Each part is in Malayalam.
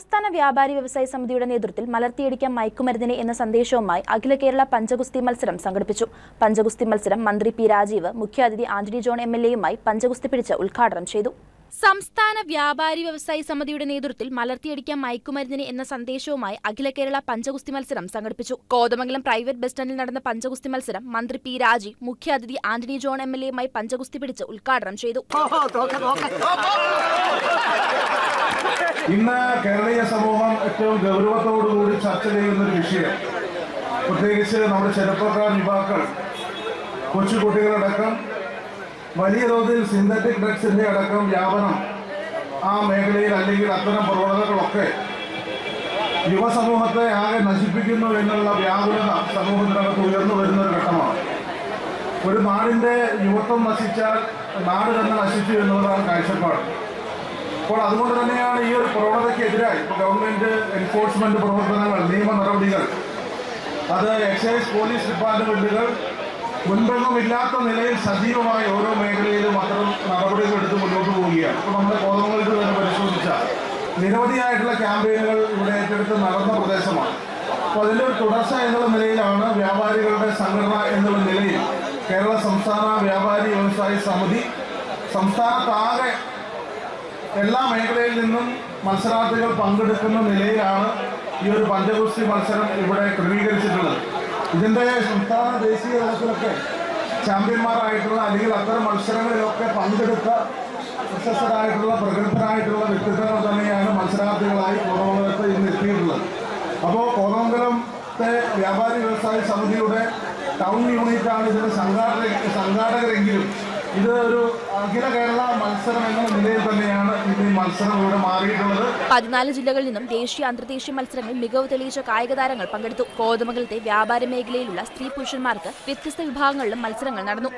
സംസ്ഥാന വ്യാപാരി വ്യവസായി സമിതിയുടെ നേതൃത്വത്തിൽ മലർത്തിയടിക്കാൻ മയക്കുമരുന്നിനെ എന്ന സന്ദേശവുമായി അഖില കേരള പഞ്ചഗുസ്തി മത്സരം സംഘടിപ്പിച്ചു. പഞ്ചഗുസ്തി മത്സരം മന്ത്രി പി രാജീവ്, മുഖ്യാതിഥി ആന്റണി ജോൺ എംഎൽഎയുമായി പഞ്ചഗുസ്തി പിടിച്ച് ഉദ്ഘാടനം ചെയ്തു. സംസ്ഥാന വ്യാപാരി വ്യവസായി സമിതിയുടെ നേതൃത്വത്തിൽ മലർത്തിയടിക്കാൻ മയക്കുമരുന്നിനെ എന്ന സന്ദേശവുമായി അഖില കേരള പഞ്ചഗുസ്തി മത്സരം സംഘടിപ്പിച്ചു. കോതമംഗലം പ്രൈവറ്റ് ബസ് സ്റ്റാൻഡിൽ നടന്ന പഞ്ചഗുസ്തി മത്സരം മന്ത്രി പി രാജീവ്, മുഖ്യാതിഥി ആന്റണി ജോൺ എംഎൽഎയുമായി പഞ്ചഗുസ്തി പിടിച്ച് ഉദ്ഘാടനം ചെയ്തു. ഇന്ന് കേരളീയ സമൂഹം ഏറ്റവും ഗൗരവത്തോടുകൂടി ചർച്ച ചെയ്യുന്ന ഒരു വിഷയം, പ്രത്യേകിച്ച് നമ്മുടെ ചെറുപ്പക്കാർ, യുവാക്കൾ, കൊച്ചുകുട്ടികളടക്കം വലിയ തോതിൽ സിന്തറ്റിക് ഡ്രഗ്സിന്റെ അടക്കം വ്യാപനം ആ മേഖലയിൽ അല്ലെങ്കിൽ അത്തരം പ്രവണതകളൊക്കെ യുവസമൂഹത്തെ ആകെ നശിപ്പിക്കുന്നു എന്നുള്ള വ്യാകുലത സമൂഹത്തിനകത്ത് ഉയർന്നു വരുന്ന ഒരു ഘട്ടമാണ്. ഒരു നാടിന്റെ യുവത്വം നശിച്ചാൽ നാട് തന്നെ നശിച്ചു എന്നുള്ളതാണ് കാഴ്ചപ്പാട്. അപ്പോൾ അതുകൊണ്ട് തന്നെയാണ് ഈ ഒരു പ്രവണതയ്ക്കെതിരായി ഗവൺമെന്റ് എൻഫോഴ്സ്മെന്റ് പ്രവർത്തനങ്ങൾ, നിയമ നടപടികൾ, അത് എക്സൈസ്, പോലീസ് ഡിപ്പാർട്ട്മെന്റുകൾ മുൻപൊന്നുമില്ലാത്ത നിലയിൽ സജീവമായി ഓരോ മേഖലയിലും അത്തരം നടപടികൾ എടുത്ത് മുന്നോട്ട് പോവുകയാണ്. ഇപ്പോൾ നമ്മുടെ കോതമംഗലത്ത് തന്നെ പരിശോധിച്ചാൽ നിരവധിയായിട്ടുള്ള ക്യാമ്പയിനുകൾ ഇവിടെ ഏറ്റെടുത്ത് നടന്ന പ്രദേശമാണ്. അപ്പോൾ അതിൻ്റെ ഒരു തുടർച്ച എന്നുള്ള നിലയിലാണ് വ്യാപാരികളുടെ സംഘടന എന്നുള്ള നിലയിൽ കേരള സംസ്ഥാന വ്യാപാരി വ്യവസായി സമിതി സംസ്ഥാനത്താകെ എല്ലാ മേഖലയിൽ നിന്നും മത്സരാർത്ഥികൾ പങ്കെടുക്കുന്ന നിലയിലാണ് ഈ ഒരു പഞ്ചഗുസ്തി മത്സരം ഇവിടെ ക്രമീകരിച്ചിട്ടുള്ളത്. ഇതിൻ്റെ സംസ്ഥാന ദേശീയ തലത്തിലൊക്കെ ചാമ്പ്യന്മാരായിട്ടുള്ള അല്ലെങ്കിൽ അത്തരം മത്സരങ്ങളിലൊക്കെ പങ്കെടുത്ത പ്രശസ്തരായിട്ടുള്ള പ്രഗത്ഭരായിട്ടുള്ള വ്യക്തിത്വങ്ങൾ തന്നെയാണ് മത്സരാർത്ഥികളായി കോതമംഗലത്ത് ഇന്ന് എത്തിയിട്ടുള്ളത്. അപ്പോൾ കോതമംഗലത്തെ വ്യാപാരി വ്യവസായ സമിതിയുടെ ടൗൺ യൂണിറ്റാണ് ഇതിൻ്റെ സംഘാടകരെങ്കിലും ഇത് ഒരു അഖില കേരള മത്സരം എന്ന നിലയിൽ തന്നെയാണ് ഇത് ഈ മത്സരം ഇവിടെ മാറിയിട്ടുള്ളത്. 14 ജില്ലകളിൽ നിന്നും ദേശീയ, അന്തർദേശീയ മത്സരങ്ങളിൽ മികവ് തെളിയിച്ച കായിക താരങ്ങൾ പങ്കെടുത്തു. കോതമംഗലത്തെ വ്യാപാര മേഖലയിലുള്ള സ്ത്രീ പുരുഷന്മാർക്ക് വ്യത്യസ്ത വിഭാഗങ്ങളിലും മത്സരങ്ങൾ നടന്നു.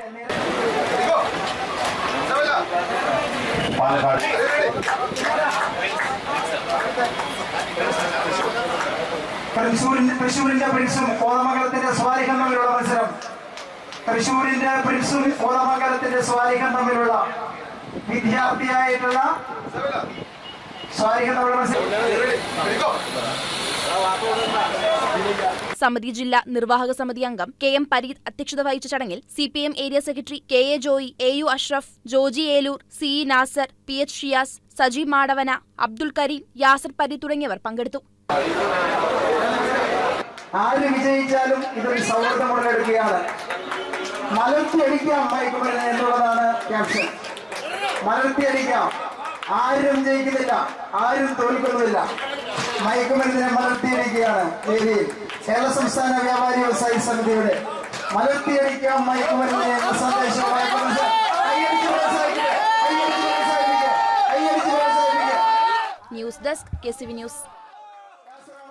തൃശ്ശൂരിന്റെ പ്രിൻസും കോതമംഗലത്തിന്റെ സ്വാലിഹം തമ്മിലുള്ള മത്സരം. തൃശ്ശൂരിന്റെ പ്രിൻസും കോതമംഗലത്തിന്റെ സ്വാലിഹം തമ്മിലുള്ള വിദ്യാർത്ഥിയായിട്ടുള്ള സ്വാലിഹം തമ്മിലുള്ള മത്സരം. സമിതി ജില്ലാ നിർവാഹക സമിതി അംഗം കെ എം പരീത് അധ്യക്ഷത വഹിച്ച ചടങ്ങിൽ CPM area secretary KA Joy, AU Ashraf, Joji Eloor, CE Nasar, PH Shiyas, Saji Madavana, Abdul Kareem, Yasar Pari തുടങ്ങിയവർ പങ്കെടുത്തു. ആര് വിജയിച്ചാലും ഇതൊരു സൗഹൃദം ഉടലെടുക്കുകയാണ്. മലർത്തിയടിക്കാം മയക്കുമരുന്ന് എന്നുള്ളതാണ് ക്യാപ്ഷൻ. മലർത്തിയടിക്കാം, ആരും ജയിക്കുന്നില്ല, ആരും തോൽക്കുന്നില്ല. മയക്കുമരുന്നിനെ മലർത്തിയടിക്കുകയാണ് വേദിയിൽ കേരള സംസ്ഥാന വ്യാപാരി വ്യവസായി സമിതിയുടെ മലർത്തിയടിക്കാം മയക്കുമരുന്നിനെ എന്ന സന്ദേശവുമായി ന്യൂസ് ഡെസ്ക് KCV ന്യൂസ്.